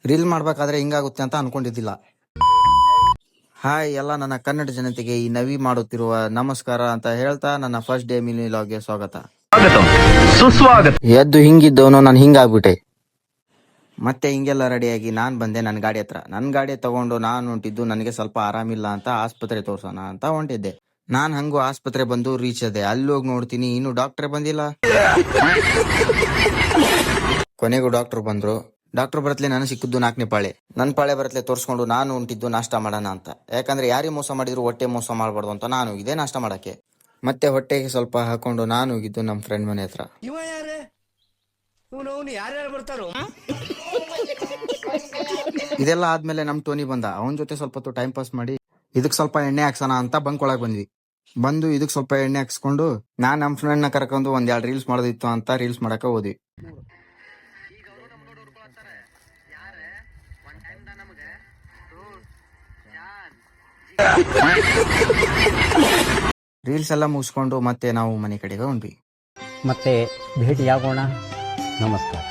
Reel ಮಾಡ್ಬೇಕಾದ್ರೆ ಹಿಂಗಾಗುತ್ತೆ ಅಂತ ಅನ್ಕೊಂಡಿದ್ದಿಲ್ಲ. Hi ಎಲ್ಲ ನನ್ನ ಕನ್ನಡ ಜನತೆಗೆ ಈ ನವಿ ಮಾಡುತ್ತಿರುವ ನಮಸ್ಕಾರ ಅಂತ ಹೇಳ್ತಾ ನನ್ನ ಫಸ್ಟ್ ಡೇ ಮಿನಿ ವ್ಲಾಗ್ಗೆ ಸ್ವಾಗತ. ಎದ್ದು ಹಿಂಗಿದ್ದವನು ನಾನು ಹಿಂಗಾಗ್ಬಿಟ್ಟೆ. ಮತ್ತೆ ಹಿಂಗೆಲ್ಲ ರೆಡಿಯಾಗಿ ನಾನು ಬಂದೆ ನನ್ನ ಗಾಡಿ ಹತ್ರ. ನನ್ನ ಗಾಡಿ ತಗೊಂಡು ನಾನು ಹೊಂಟಿದ್ದು ನನಗೆ ಸ್ವಲ್ಪ ಆರಾಮಿಲ್ಲ ಅಂತ ಆಸ್ಪತ್ರೆ ತೋರ್ಸೋಣ ಅಂತ ಹೊಂಟಿದ್ದೆ. ನಾನು ಹಂಗೂ ಆಸ್ಪತ್ರೆ ಬಂದು ರೀಚ್ ಅದೆ. ಅಲ್ಲಿ ಹೋಗಿ ನೋಡ್ತೀನಿ ಇನ್ನು ಡಾಕ್ಟ್ರೇ ಬಂದಿಲ್ಲ. ಕೊನೆಗೂ ಡಾಕ್ಟರ್ ಬಂದ್ರು. ಡಾಕ್ಟರ್ ಬರತ್ಲೆ ನಾನು ಸಿಕ್ಕಿದ್ದು 4ನೇ ಪಾಳೆ. ನನ್ನ ಪಾಳೆ ಬರತ್ಲೆ ತೋರಿಸ್ಕೊಂಡು ನಾನು ಹೊಂಟಿದ್ದು ನಾಷ್ಟ ಮಾಡೋಣ ಅಂತ. ಯಾಕಂದ್ರೆ ಯಾರಿಗೆ ಮೋಸ ಮಾಡಿದ್ರು ಹೊಟ್ಟೆ ಮೋಸ ಮಾಡಬಾರ್ದು ಅಂತ ನಾನು ಹೋಗಿದ್ದೆ ನಾಷ್ಟ ಮಾಡಕ್ಕೆ. ಮತ್ತೆ ಹೊಟ್ಟೆಗೆ ಸ್ವಲ್ಪ ಹಾಕೊಂಡು ನಾನು ಹೋಗಿದ್ದು ನಮ್ಮ ಫ್ರೆಂಡ್ ಮನೆ ಹತ್ರ. ಇದೆಲ್ಲ ಆದ್ಮೇಲೆ ನಮ್ ಟೋನಿ ಬಂದ. ಅವನ ಜೊತೆ ಸ್ವಲ್ಪ ಹೊತ್ತು ಟೈಮ್ ಪಾಸ್ ಮಾಡಿ ಇದಕ್ ಸ್ವಲ್ಪ ಎಣ್ಣೆ ಹಾಕ್ಸೋಣ ಅಂತ ಬಂಕ್ ಒಳಗ್ ಬಂದ್ವಿ. ಬಂದು ಇದಕ್ ಸ್ವಲ್ಪ ಎಣ್ಣೆ ಹಾಕ್ಸ್ಕೊಂಡು ನಾನ್ ನಮ್ ಫ್ರೆಂಡ್ ನ ಕರ್ಕೊಂಡು 1-2 ರೀಲ್ಸ್ ಮಾಡೋದಿತ್ತು ಅಂತ ರೀಲ್ಸ್ ಮಾಡಕ ಹೋದ್ವಿ. ರೀಲ್ಸ್ ಎಲ್ಲ ಮುಗಿಸ್ಕೊಂಡು ಮತ್ತೆ ನಾವು ಮನೆ ಕಡೆಗೆ ಹೊಂಟ್ವಿ. ಮತ್ತೆ ಭೇಟಿಯಾಗೋಣ. ನಮಸ್ಕಾರ.